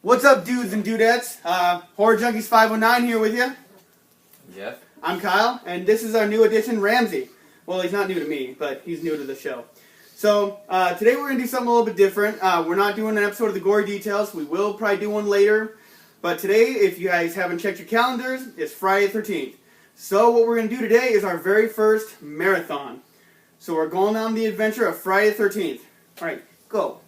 What's up, dudes and dudettes? Horror Junkies 509 here with you. Jeff. I'm Kyle, and this is our new addition, Ramsey. Well, he's not new to me, but he's new to the show. So, today we're going to do something a little bit different. We're not doing an episode of the Gory Details. We will probably do one later. But today, if you guys haven't checked your calendars, it's Friday the 13th. So, what we're going to do today is our very first marathon. So, we're going on the adventure of Friday the 13th. Alright, go.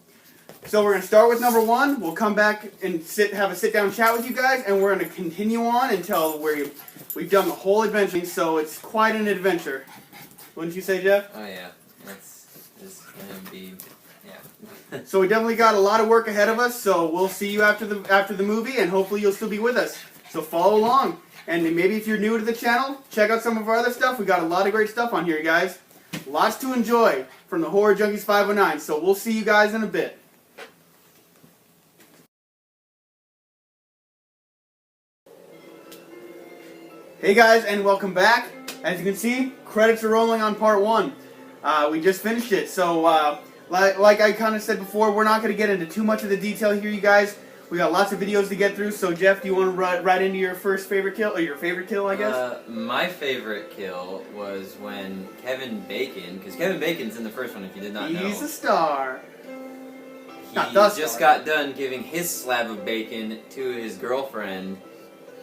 So we're going to start with number 1. We'll come back and have a sit-down chat with you guys, and we're going to continue on until we've done the whole adventure. So it's quite an adventure. Wouldn't you say, Jeff? Oh yeah, it's going to be, yeah. So we definitely got a lot of work ahead of us, so we'll see you after the movie, and hopefully you'll still be with us. So follow along. And maybe if you're new to the channel, check out some of our other stuff. We got a lot of great stuff on here, guys. Lots to enjoy from the Horror Junkies 509. So we'll see you guys in a bit. Hey guys, and welcome back. As you can see, credits are rolling on part 1. We just finished it, so like I kind of said before, we're not going to get into too much of the detail here, you guys. We got lots of videos to get through, so Jeff, do you want to right into your favorite kill, or your favorite kill, I guess? My favorite kill was when Kevin Bacon, because Kevin Bacon's in the first one if you did not know. He's a star. He Not the just star. got done giving his slab of bacon to his girlfriend,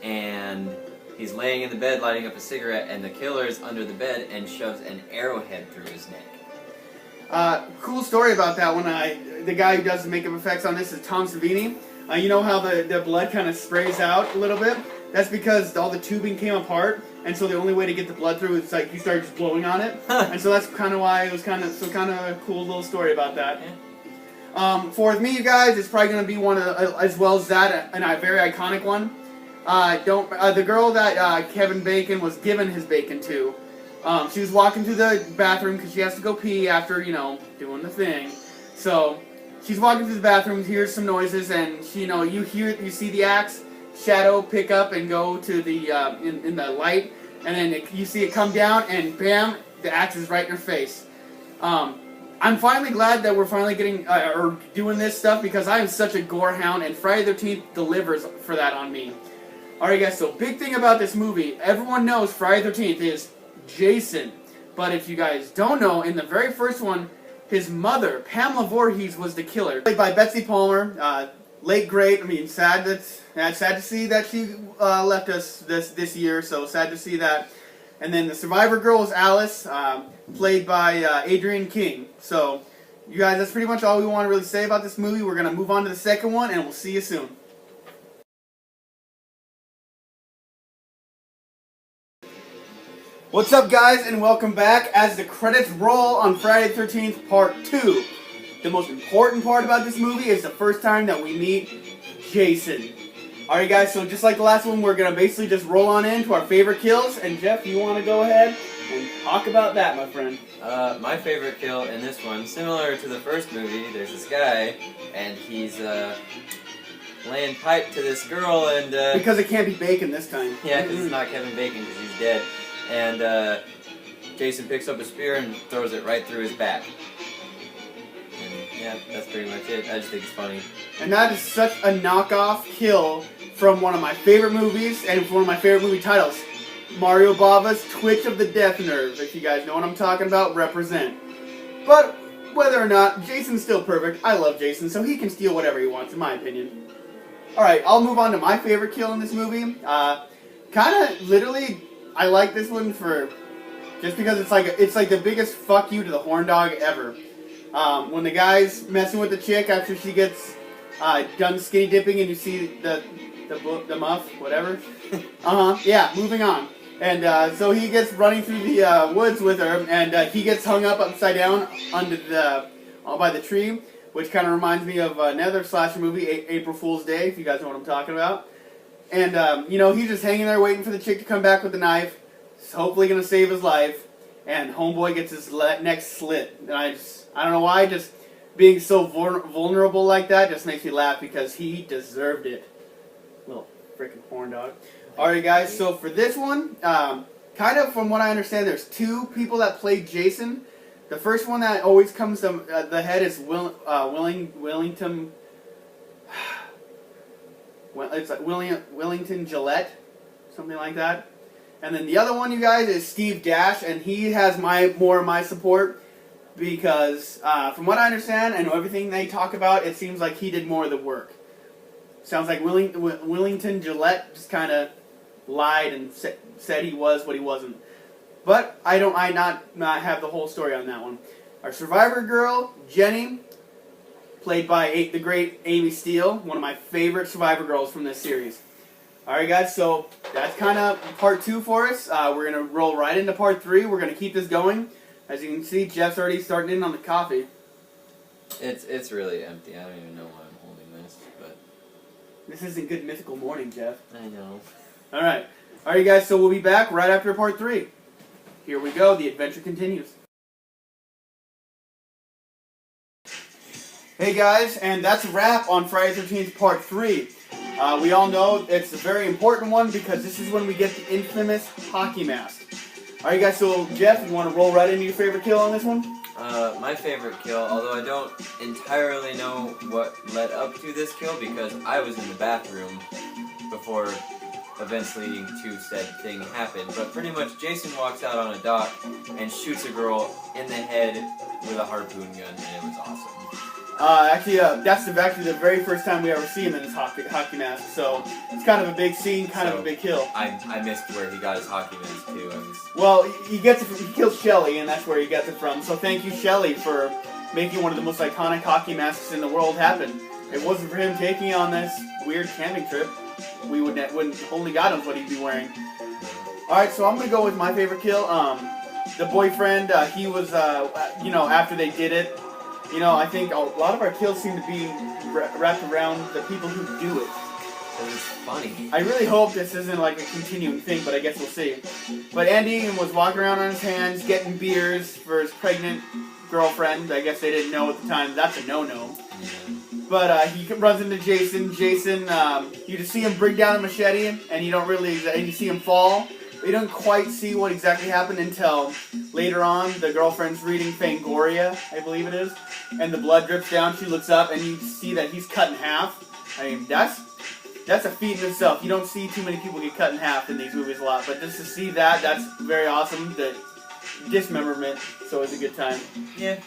and he's laying in the bed lighting up a cigarette, and the killer's under the bed and shoves an arrowhead through his neck. Cool story about that one. The guy who does the makeup effects on this is Tom Savini. You know how the blood kind of sprays out a little bit? That's because all the tubing came apart, and so the only way to get the blood through is like you start just blowing on it. And so that's kind of why it was kind of a cool little story about that. Yeah. For me, you guys, it's probably going to be one of, as well as that, a very iconic one. The girl that Kevin Bacon was giving his bacon to, she was walking to the bathroom because she has to go pee after, doing the thing. So she's walking to the bathroom, hears some noises, and she, you see the axe shadow pick up and go to the in the light, and then you see it come down, and bam, the axe is right in her face. I'm finally glad that we're finally getting or doing this stuff because I am such a gore hound, and Friday the 13th delivers for that on me. Alright guys, so big thing about this movie, everyone knows Friday the 13th is Jason. But if you guys don't know, in the very first one, his mother, Pamela Voorhees, was the killer. Played by Betsy Palmer, late great. I mean, sad to see that she left us this year, so sad to see that. And then the survivor girl was Alice, played by Adrienne King. So, you guys, that's pretty much all we want to really say about this movie. We're going to move on to the second one, and we'll see you soon. What's up, guys, and welcome back. As the credits roll on Friday the 13th, Part 2. The most important part about this movie is the first time that we meet Jason. Alright, guys, so just like the last one, we're going to basically just roll on into our favorite kills. And Jeff, you want to go ahead and talk about that, my friend? My favorite kill in this one, similar to the first movie, there's this guy, and he's laying pipe to this girl, and because it can't be Bacon this time. Yeah, because it's not Kevin Bacon, because he's dead. And Jason picks up a spear and throws it right through his back. And yeah, that's pretty much it. I just think it's funny. And that is such a knockoff kill from one of my favorite movies, and one of my favorite movie titles, Mario Bava's Twitch of the Death Nerve. If you guys know what I'm talking about, represent. But whether or not, Jason's still perfect. I love Jason, so he can steal whatever he wants, in my opinion. Alright, I'll move on to my favorite kill in this movie. Kind of, literally, I like this one for just because it's like the biggest fuck you to the horn dog ever. When the guy's messing with the chick after she gets done skinny dipping, and you see the muff, whatever. Yeah, moving on. And so he gets running through the woods with her, and he gets hung up upside down under by the tree, which kind of reminds me of another slasher movie, April Fool's Day, if you guys know what I'm talking about. And, he's just hanging there waiting for the chick to come back with the knife. He's hopefully going to save his life. And homeboy gets his neck slit. And I don't know why, just being so vulnerable like that just makes me laugh because he deserved it. Little freaking horn dog. Alright guys, so for this one, kind of from what I understand, there's 2 people that played Jason. The first one that always comes to the head is Willington... Well, it's like Willington Gillette, something like that. And then the other one, you guys, is Steve Dash, and he has more of my support because, from what I understand and everything they talk about, it seems like he did more of the work. Sounds like Willington Gillette just kind of lied and said he was what he wasn't. But I not have the whole story on that one. Our Survivor girl, Jenny, played by the great Amy Steele, one of my favorite Survivor girls from this series. Alright guys, so that's kind of part 2 for us. We're going to roll right into part 3. We're going to keep this going. As you can see, Jeff's already starting in on the coffee. It's really empty. I don't even know why I'm holding this, but... This isn't good mythical morning, Jeff. I know. Alright. Alright guys, so we'll be back right after part 3. Here we go, the adventure continues. Hey guys, and that's a wrap on Friday the 13th part 3. We all know it's a very important one because this is when we get the infamous hockey mask. Alright guys, so Jeff, you want to roll right into your favorite kill on this one? My favorite kill, although I don't entirely know what led up to this kill because I was in the bathroom before events leading to said thing happened. But pretty much Jason walks out on a dock and shoots a girl in the head with a harpoon gun, and it was awesome. That's actually the very first time we ever see him in his hockey mask, so it's kind of a big scene, kind of a big kill. I missed where he got his hockey mask too. Well, he kills Shelly, and that's where he gets it from. So thank you, Shelly, for making one of the most iconic hockey masks in the world happen. If it wasn't for him taking on this weird camping trip, we wouldn't only God knows what he'd be wearing. Alright, so I'm gonna go with my favorite kill. The boyfriend, he was, after they did it, I think a lot of our kills seem to be wrapped around the people who do it. It was funny. I really hope this isn't like a continuing thing, but I guess we'll see. But Andy was walking around on his hands, getting beers for his pregnant girlfriend. I guess they didn't know at the time. That's a no-no. Yeah. But he runs into Jason. Jason, you just see him bring down a machete, and you see him fall. But you don't quite see what exactly happened until later on. The girlfriend's reading Fangoria, I believe it is, and the blood drips down. She looks up, and you see that he's cut in half. I mean, that's a feat in itself. You don't see too many people get cut in half in these movies a lot, but just to see that, that's very awesome. The dismemberment, so it's a good time. Yeah.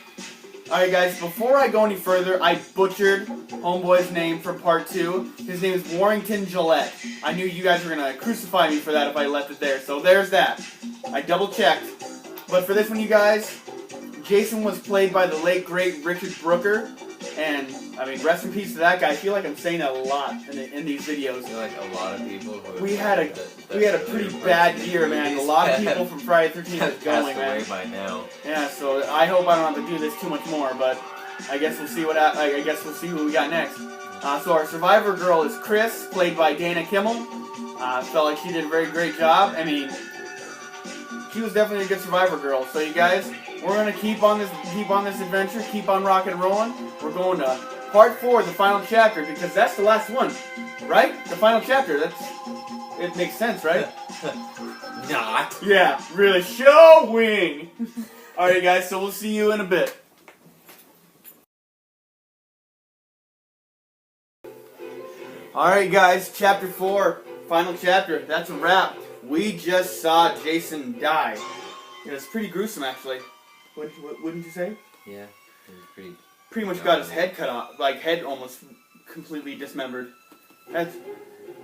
Alright guys, before I go any further, I butchered Homeboy's name for part 2. His name is Warrington Gillette. I knew you guys were going to crucify me for that if I left it there, so there's that. I double checked. But for this one, you guys, Jason was played by the late, great Richard Brooker. And, I mean, rest in peace to that guy. I feel like I'm saying that a lot in these videos. I feel like a lot of people who we had a pretty bad year, man. A lot of people from Friday the 13th is going, man. By now. Yeah, so I hope I don't have to do this too much more, but I guess we'll see we'll see what we got next. So our Survivor girl is Chris, played by Dana Kimmel. Felt like she did a very great job. I mean, she was definitely a good Survivor girl. So you guys, we're gonna keep on this adventure, keep on rocking and rolling. We're going to part 4, the final chapter, because that's the last one, right? The final chapter. It makes sense, right? Not. Yeah, really showing. All right, guys. So we'll see you in a bit. All right, guys. Chapter 4, final chapter. That's a wrap. We just saw Jason die. It was pretty gruesome, actually. Wouldn't you say? Yeah, it was pretty much got his head cut off, like head almost completely dismembered.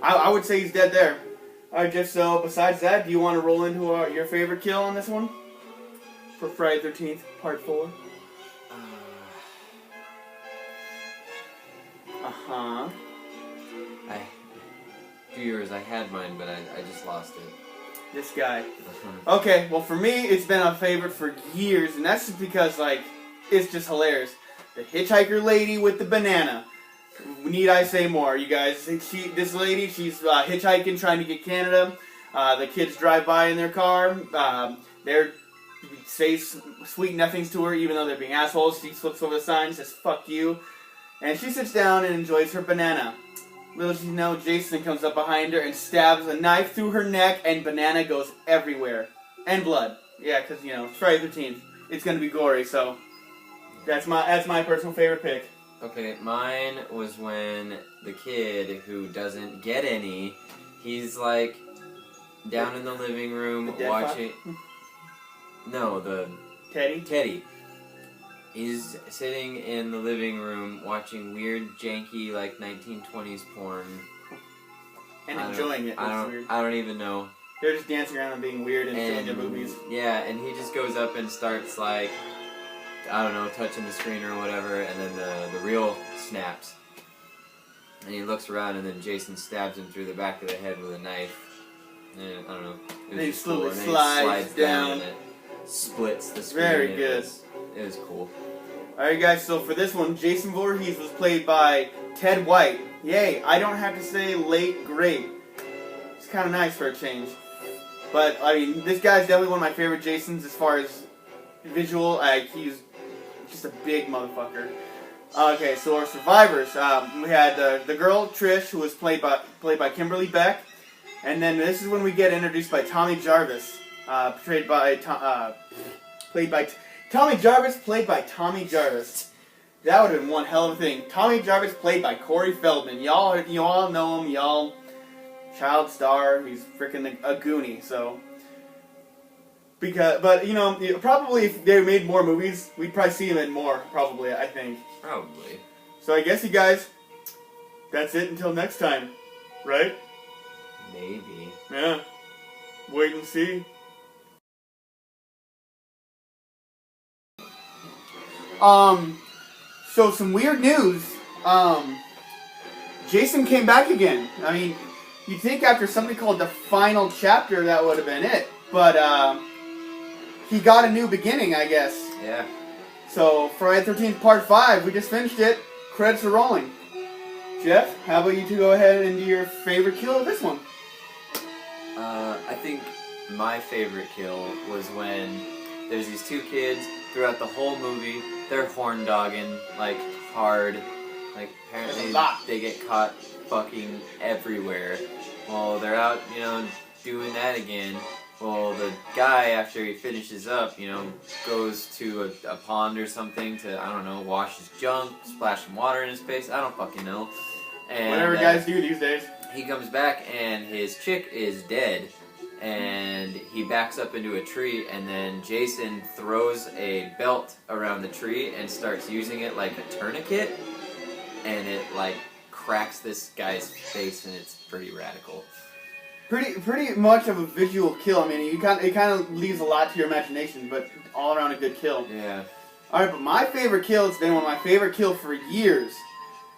I would say he's dead there. Alright, Jeff, so besides that, do you want to roll into your favorite kill on this one? For Friday the 13th, part 4? Uh-huh. I had mine, but I just lost it. This guy. Okay, well for me, it's been a favorite for years, and that's just because, like, it's just hilarious. The hitchhiker lady with the banana. Need I say more, you guys? This lady, she's hitchhiking, trying to get Canada. The kids drive by in their car. They say sweet nothings to her, even though they're being assholes. She flips over the sign, says, "Fuck you." And she sits down and enjoys her banana. Little does she know, Jason comes up behind her and stabs a knife through her neck, and banana goes everywhere. And blood. Yeah, because, it's Friday the 13th. It's going to be gory, so that's my personal favorite pick. Okay, mine was when the kid who doesn't get any, he's like down in the living room watching. No, the Teddy. Teddy. He's sitting in the living room watching weird, janky, like 1920s porn. And enjoying it. I don't even know. They're just dancing around and being weird and showing their movies. Yeah, and he just goes up and starts like, I don't know, touching the screen or whatever, and then the reel snaps. And he looks around, and then Jason stabs him through the back of the head with a knife. And I don't know. And he slowly cool. slides down. And it splits the screen. Very good. It was cool. Alright guys, so for this one, Jason Voorhees was played by Ted White. Yay, I don't have to say late, great. It's kind of nice for a change. But, I mean, this guy's definitely one of my favorite Jasons as far as visual. He's just a big motherfucker. Okay, so our survivors. We had the girl, Trish, who was played by Kimberly Beck. And then this is when we get introduced by Tommy Jarvis, played by Tommy Jarvis. That would have been one hell of a thing. Tommy Jarvis played by Corey Feldman. You all know him. Child star. He's freaking a Goonie. So, but you know, probably if they made more movies, we'd probably see him in more. Probably, I think. Probably. So I guess you guys, that's it until next time, right? Maybe. Yeah. Wait and see. So some weird news. Jason came back again. I mean, you'd think after something called The Final Chapter that would have been it. But, he got a new beginning, I guess. Yeah. So, Friday the 13th Part 5, we just finished it. Credits are rolling. Jeff, how about you two go ahead and do your favorite kill of this one? I think my favorite kill was when there's these two kids throughout the whole movie. They're horn dogging like hard. Like apparently they get caught fucking everywhere. Well, they're out, you know, doing that again. Well, the guy, after he finishes up, you know, goes to a pond or something to, I don't know, wash his junk, splash some water in his face. I don't fucking know. And whatever guys do these days. He comes back and his chick is dead. And he backs up into a tree, and then Jason throws a belt around the tree and starts using it like a tourniquet, and it like cracks this guy's face, and it's pretty radical. Pretty much of a visual kill. I mean, it kind of leaves a lot to your imagination, but all around a good kill. Yeah. All right, but my favorite kill, it's been one of my favorite kills for years.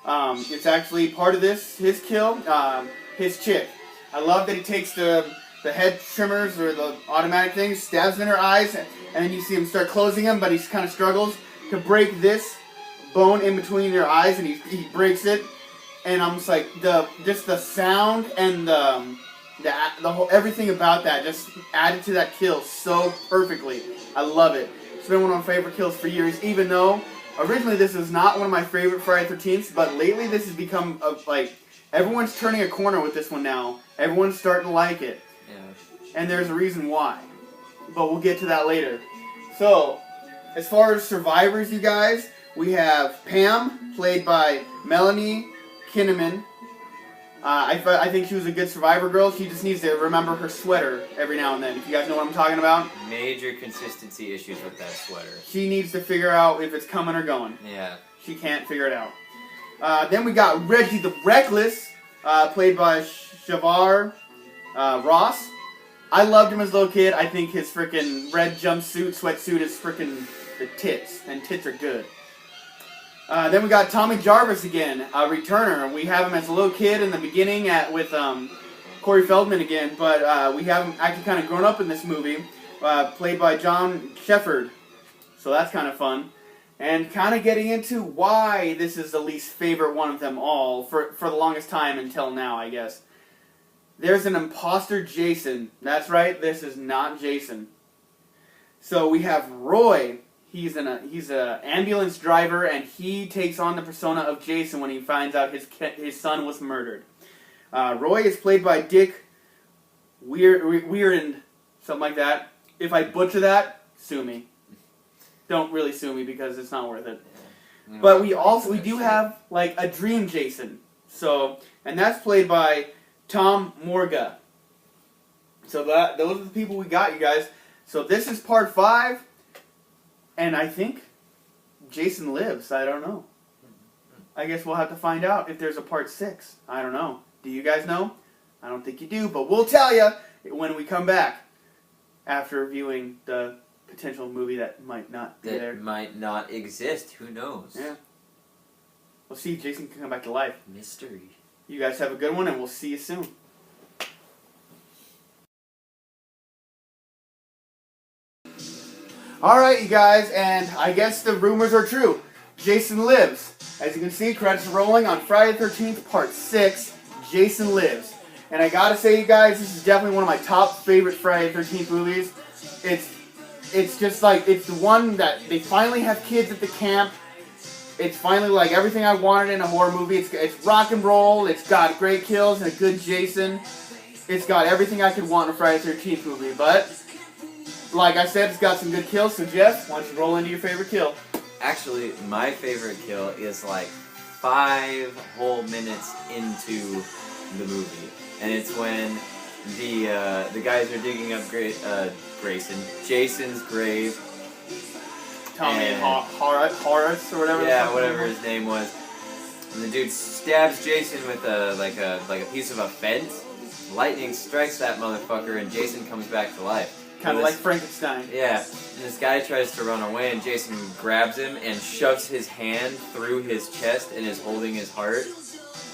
It's actually part of his kill, his chick. I love that he takes the head trimmers or the automatic things, stabs them in her eyes, and then you see him start closing them, but he kind of struggles to break this bone in between their eyes, and he breaks it. And I'm just like, just the sound and the whole everything about that just added to that kill so perfectly. I love it. It's been one of my favorite kills for years, even though originally this was not one of my favorite Friday the 13th, but lately this has become like everyone's turning a corner with this one now. Everyone's starting to like it. And there's a reason why. But we'll get to that later. So, as far as survivors, you guys, we have Pam, played by Melanie Kinnaman. I think she was a good survivor girl. She just needs to remember her sweater every now and then. If you guys know what I'm talking about. Major consistency issues with that sweater. She needs to figure out if it's coming or going. Yeah. She can't figure it out. Then we got Reggie the Reckless, played by Shavar Ross. I loved him as a little kid. I think his freaking red sweatsuit is freaking the tits, and tits are good. Then we got Tommy Jarvis again, a returner. We have him as a little kid in the beginning with Corey Feldman again, but we have him actually kind of grown up in this movie, played by John Shefford. So that's kind of fun. And kind of getting into why this is the least favorite one of them all, for the longest time until now, I guess. There's an imposter Jason. That's right, this is not Jason. So we have Roy. He's an ambulance driver, and he takes on the persona of Jason when he finds out his son was murdered. Roy is played by Dick Weirand, something like that. If I butcher that, sue me. Don't really sue me because it's not worth it. But we do have like a dream Jason. So, and that's played by Tom Morga. So those are the people we got, you guys. So this is part 5, and I think Jason lives. I don't know. I guess we'll have to find out if there's a part 6. I don't know. Do you guys know? I don't think you do, but we'll tell you when we come back after viewing the potential movie that might not be there. That might not exist. Who knows? Yeah. We'll see if Jason can come back to life. Mystery. You guys have a good one, and we'll see you soon. Alright, you guys, and I guess the rumors are true. Jason lives. As you can see, credits are rolling on Friday the 13th, Part 6, Jason Lives. And I gotta say, you guys, this is definitely one of my top favorite Friday the 13th movies. It's just like, it's the one that they finally have kids at the camp. It's finally like everything I wanted in a horror movie. It's rock and roll, it's got great kills and a good Jason. It's got everything I could want in a Friday the 13th movie, but like I said, it's got some good kills, so Jeff, why don't you roll into your favorite kill? Actually, my favorite kill is like 5 whole minutes into the movie, and it's when the guys are digging up Jason's grave. Tommy and Horace or whatever. Yeah, whatever his name was. And the dude stabs Jason with a piece of a fence. Lightning strikes that motherfucker, and Jason comes back to life. Kind of like Frankenstein. Yeah, and this guy tries to run away, and Jason grabs him and shoves his hand through his chest and is holding his heart.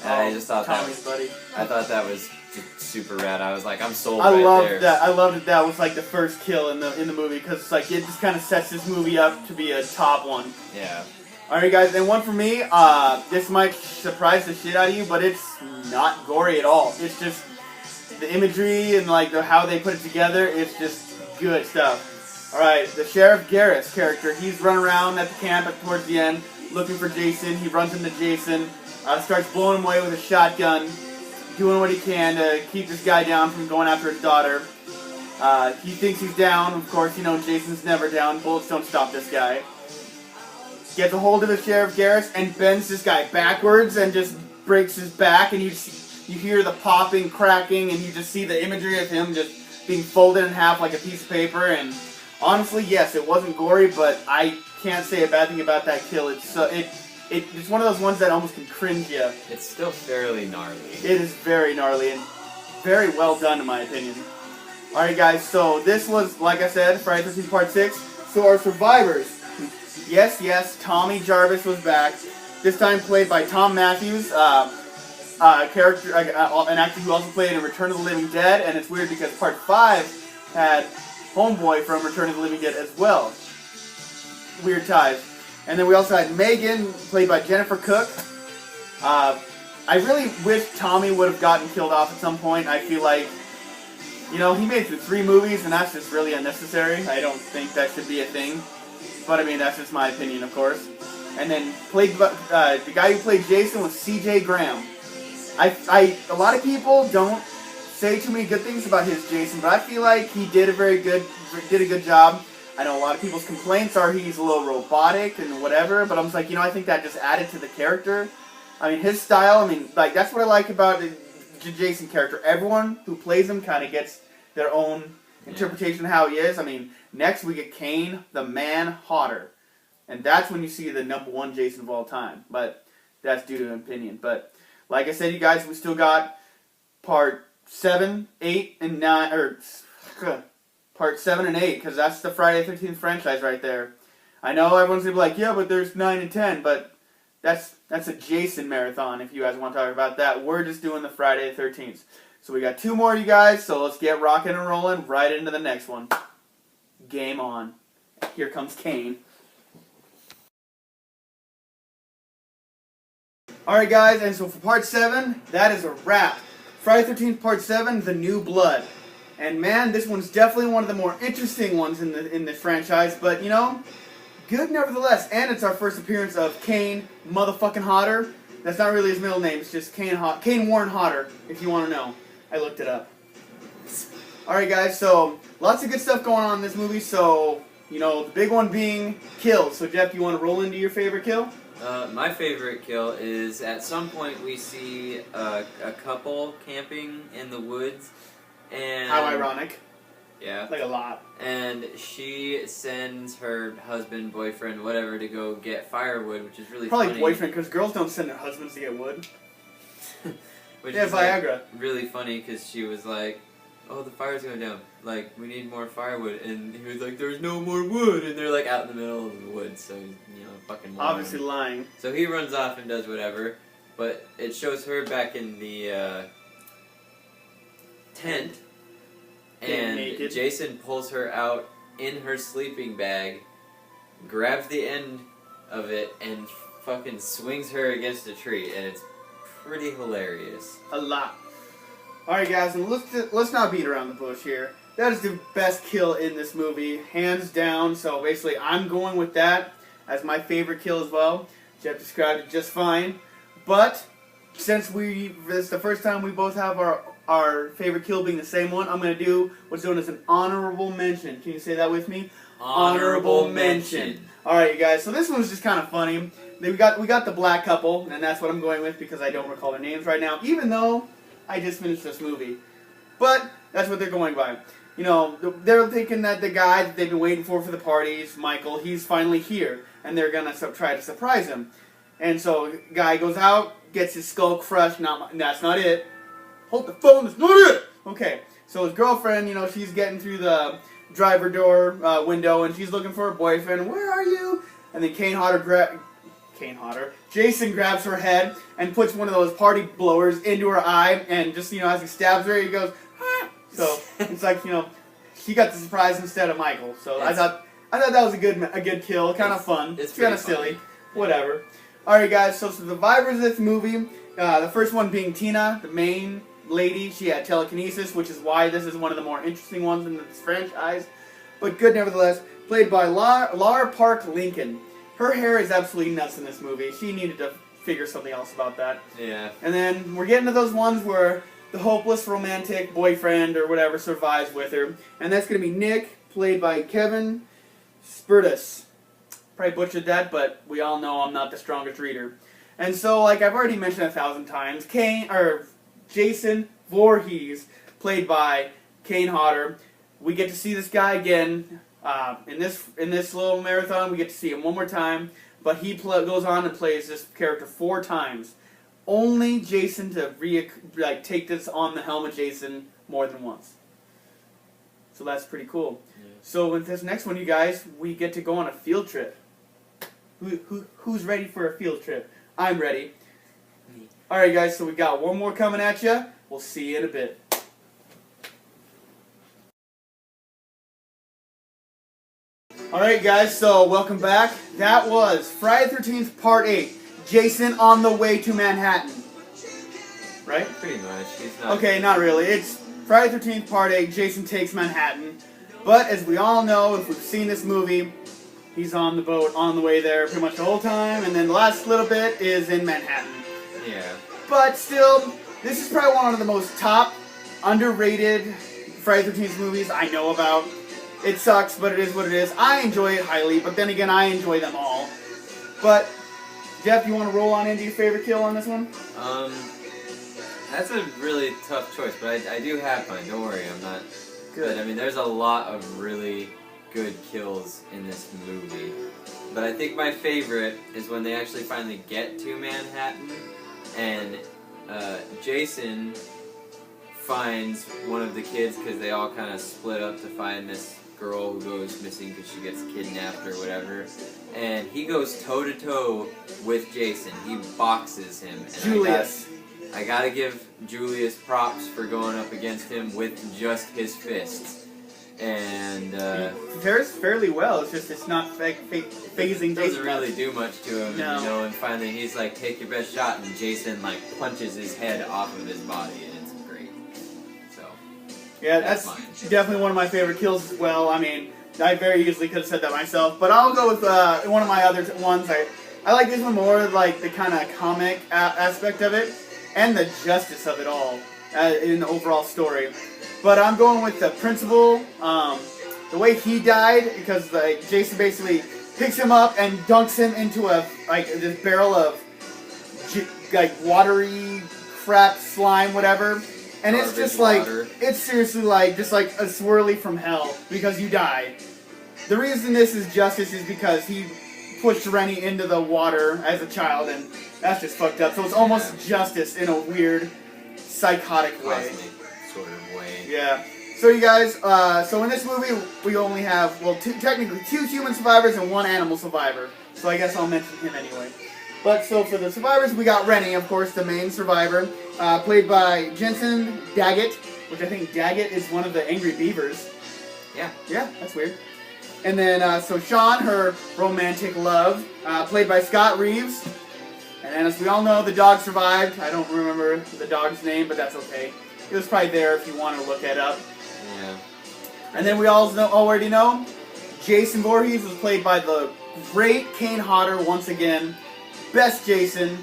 And I just thought Tommy's buddy. I thought that was just super rad. I was like, I'm sold I right loved there. that. I loved that. That was like the first kill in the movie because it's like it just kind of sets this movie up to be a top one. Yeah. All right, guys, and one for me. This might surprise the shit out of you, but it's not gory at all. It's just the imagery and like how they put it together. It's just good stuff. Alright, the Sheriff Garris character, he's running around at the camp towards the end, looking for Jason. He runs into Jason, starts blowing him away with a shotgun, doing what he can to keep this guy down from going after his daughter. He thinks he's down. Of course, you know, Jason's never down. Bullets don't stop this guy. Gets a hold of the Sheriff Garris and bends this guy backwards and just breaks his back, and you hear the popping, cracking, and you just see the imagery of him just being folded in half like a piece of paper. And honestly, yes, it wasn't gory, but I can't say a bad thing about that kill. It's one of those ones that almost can cringe you. It's still fairly gnarly. It is very gnarly and very well done in my opinion. Alright guys, so this was, like I said, Friday the 13th Part 6. So our survivors. Yes, Tommy Jarvis was back. This time played by Tom Matthews. Character, an actor who also played in Return of the Living Dead, and it's weird because Part 5 had Homeboy from Return of the Living Dead as well. Weird ties. And then we also had Megan, played by Jennifer Cook. I really wish Tommy would have gotten killed off at some point. I feel like, you know, he made it through 3 movies, and that's just really unnecessary. I don't think that should be a thing. But I mean, that's just my opinion, of course. And then the guy who played Jason was C.J. Graham. A lot of people don't say too many good things about his Jason, but I feel like he did a good job. I know a lot of people's complaints are he's a little robotic and whatever, but I'm just like, you know, I think that just added to the character. I mean, his style, I mean, like, that's what I like about the Jason character. Everyone who plays him kind of gets their own interpretation of how he is. I mean, next we get Kane, the Man Hodder. And that's when you see the #1 Jason of all time. But that's due to opinion. But like I said, you guys, we still got Part 7, 8, and 9, or Part 7 and 8, because that's the Friday the 13th franchise right there. I know everyone's going to be like, yeah, but there's 9 and 10, but that's a Jason marathon if you guys want to talk about that. We're just doing the Friday the 13th. So we got 2 more, you guys, so let's get rocking and rolling right into the next one. Game on. Here comes Kane. Alright guys, and so for Part 7, that is a wrap. Friday the 13th Part 7, The New Blood. And man, this one's definitely one of the more interesting ones in the franchise, but you know, good nevertheless. And it's our first appearance of Kane motherfucking Hodder. That's not really his middle name, it's just Kane Warren Hodder, if you want to know. I looked it up. Alright guys, so lots of good stuff going on in this movie, so, you know, the big one being kills. So Jeff, you want to roll into your favorite kill? My favorite kill is at some point we see a couple camping in the woods, and How ironic. yeah, Like a lot. and she sends her husband, boyfriend, whatever, to go get firewood, which is really Probably funny. boyfriend, because girls don't send their husbands to get wood. Which Yeah, is like, Viagra. really funny because she was like, "Oh, the fire's going down. Like, we need more firewood," and he was like, "There's no more wood," and they're like out in the middle of the woods, so fucking moron. Obviously lying. So he runs off and does whatever, but it shows her back in the tent, Getting and naked. Jason pulls her out in her sleeping bag, grabs the end of it, and fucking swings her against a tree, and it's pretty hilarious. A lot. Alright guys, and let's not beat around the bush here. That is the best kill in this movie, hands down, so basically I'm going with that as my favorite kill as well. Jeff described it just fine. But, since this is the first time we both have our favorite kill being the same one, I'm going to do what's known as an honorable mention. Can you say that with me? Honorable mention. Alright you guys, so this one was just kind of funny. We got the black couple, and that's what I'm going with because I don't recall their names right now, even though I just finished this movie. But, that's what they're going by. You know, they're thinking that the guy that they've been waiting for the parties, Michael, he's finally here, and they're gonna try to surprise him. And so, guy goes out, gets his skull crushed. That's not it. Hold the phone. That's not it. Okay. So his girlfriend, she's getting through the driver door window, and she's looking for her boyfriend. Where are you? And then Jason grabs her head and puts one of those party blowers into her eye, and just as he stabs her, he goes. Ah! So it's like she got the surprise instead of Michael. So I thought that was a good kill, kind of fun. It's kind of silly, whatever. All right, guys. So survivors of this movie, the first one being Tina, the main lady. She had telekinesis, which is why this is one of the more interesting ones in this franchise. But good nevertheless. Played by Lara Park Lincoln. Her hair is absolutely nuts in this movie. She needed to figure something else about that. Yeah. And then we're getting to those ones where the hopeless romantic boyfriend or whatever survives with her. And that's going to be Nick, played by Kevin Spurtis. Probably butchered that, but we all know I'm not the strongest reader. And so, like I've already mentioned 1,000 times, Jason Voorhees, played by Kane Hodder. We get to see this guy again in this little marathon. We get to see him one more time, but he goes on and plays this character 4 times. Only Jason to take this on the helm of Jason more than once. So that's pretty cool. Yeah. So with this next one, you guys, we get to go on a field trip. Who's ready for a field trip? I'm ready. Me. All right, guys. So we got one more coming at you. We'll see you in a bit. All right, guys. So welcome back. That was Friday the 13th, Part 8. Jason on the way to Manhattan. Right? Pretty much. He's not. Okay, not really. It's Friday the 13th, Part 8. Jason takes Manhattan. But as we all know, if we've seen this movie, he's on the boat on the way there pretty much the whole time. And then the last little bit is in Manhattan. Yeah. But still, this is probably one of the most top, underrated Friday the 13th movies I know about. It sucks, but it is what it is. I enjoy it highly, but then again, I enjoy them all. But Jeff, you want to roll on into your favorite kill on this one? That's a really tough choice, but I do have mine. Don't worry, I'm not. Good. But, I mean, there's a lot of really good kills in this movie. But I think my favorite is when they actually finally get to Manhattan, and Jason finds one of the kids, because they all kind of split up to find this girl who goes missing because she gets kidnapped or whatever, and he goes toe-to-toe with Jason. He boxes him. And Julius. I gotta give Julius props for going up against him with just his fists. And he fares fairly well. It's just it's not phasing Jason. Doesn't really do much to him. No. And finally he's like, take your best shot, and Jason punches his head off of his body, and it's great. So yeah, that's mine. Definitely one of my favorite kills as well. I mean, I very easily could have said that myself, but I'll go with one of my other ones. I like this one more, like the kind of comic aspect of it, and the justice of it all in the overall story. But I'm going with the principal, the way he died, because Jason basically picks him up and dunks him into this barrel of watery crap, slime, whatever. And it's just water. it's seriously just like a swirly from hell because you die. The reason this is justice is because he pushed Rennie into the water as a child, and that's just fucked up. So it's almost justice in a weird, psychotic way. Cosmic sort of way. Yeah. So you guys, so in this movie we only have, technically 2 human survivors and 1 animal survivor. So I guess I'll mention him anyway. But so for the survivors, we got Rennie, of course, the main survivor, played by Jensen Daggett, which I think Daggett is one of the Angry Beavers. Yeah. Yeah, that's weird. And then, so Sean, her romantic love, played by Scott Reeves. And then, as we all know, the dog survived. I don't remember the dog's name, but that's okay. It was probably there if you want to look it up. Yeah. And then we already know, Jason Voorhees was played by the great Kane Hodder once again. Best Jason.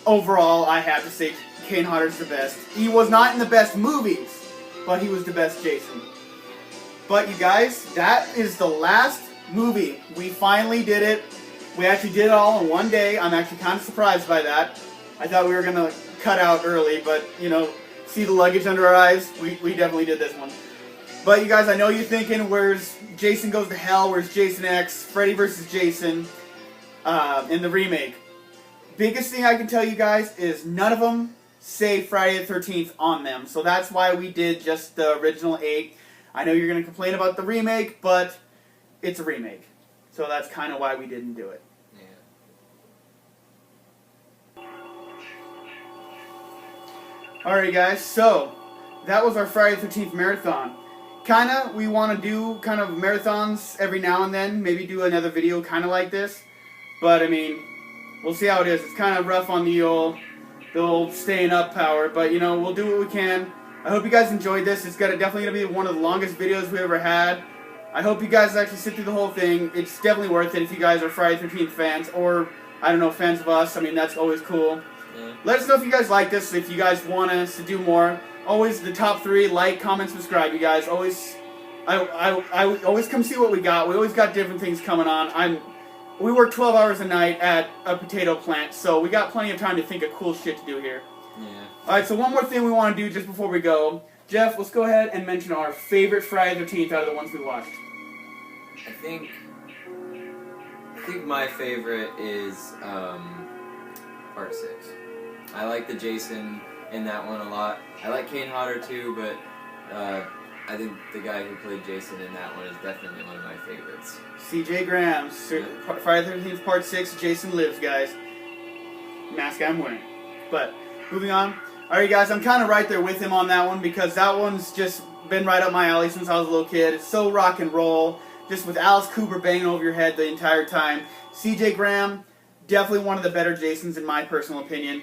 Overall, I have to say Kane Hodder's the best. He was not in the best movies, but he was the best Jason. But you guys, that is the last movie. We finally did it. We actually did it all in one day. I'm actually kind of surprised by that. I thought we were going to cut out early, but, you know, see the luggage under our eyes? We definitely did this one. But you guys, I know you're thinking, where's Jason Goes to Hell? Where's Jason X? Freddy vs. Jason in the remake. Biggest thing I can tell you guys is none of them say Friday the 13th on them. So that's why we did just the original 8. I know you're going to complain about the remake, but it's a remake. So that's kind of why we didn't do it. Yeah. Alright guys, so that was our Friday the 13th marathon. We want to do kind of marathons every now and then. Maybe do another video kind of like this. But I mean, we'll see how it is. It's kind of rough on the old staying up power. But you know, we'll do what we can. I hope you guys enjoyed this. It's definitely going to be one of the longest videos we ever had. I hope you guys actually sit through the whole thing. It's definitely worth it if you guys are Friday the 13th fans. Or, I don't know, fans of us. I mean, that's always cool. Yeah. Let us know if you guys like this, if you guys want us to do more. Always the top 3, like, comment, subscribe, you guys. I always come see what we got. We always got different things coming on. We work 12 hours a night at a potato plant, so we got plenty of time to think of cool shit to do here. Yeah. Alright, so one more thing we want to do just before we go. Jeff, let's go ahead and mention our favorite Friday the 13th out of the ones we watched. I think my favorite is Part 6. I like the Jason in that one a lot. I like Kane Hodder too, but I think the guy who played Jason in that one is definitely one of my favorites. C.J. Graham, Friday the 13th Part 6, Jason Lives, guys. Mask I'm wearing. But, moving on. Alright guys, I'm kind of right there with him on that one because that one's just been right up my alley since I was a little kid. It's so rock and roll, just with Alice Cooper banging over your head the entire time. C.J. Graham, definitely one of the better Jasons in my personal opinion.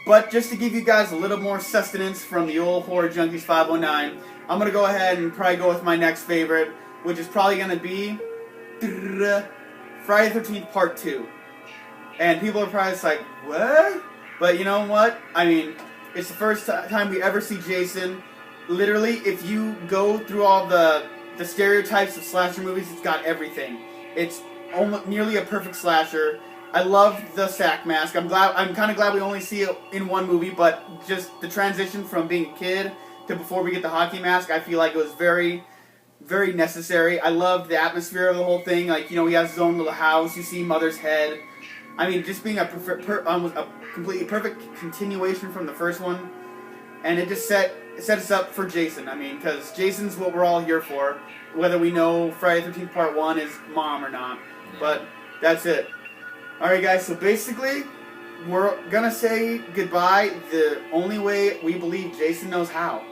But just to give you guys a little more sustenance from the old Horror Junkies 509, I'm going to go ahead and probably go with my next favorite, which is probably going to be Friday the 13th Part 2. And people are probably just like, what? But you know what? I mean, it's the first time we ever see Jason. Literally, if you go through all the stereotypes of slasher movies, it's got everything. It's almost nearly a perfect slasher. I love the sack mask. I'm kind of glad we only see it in one movie, but just the transition from being a kid to before we get the hockey mask, I feel like it was very, very necessary. I loved the atmosphere of the whole thing. Like, you know, he has his own little house. You see Mother's head. I mean, just being a completely perfect continuation from the first one, and it just set us up for Jason. I mean, because Jason's what we're all here for, whether we know Friday the 13th Part 1 is mom or not. Yeah. But that's it. Alright guys, so basically, we're gonna say goodbye the only way we believe Jason knows how.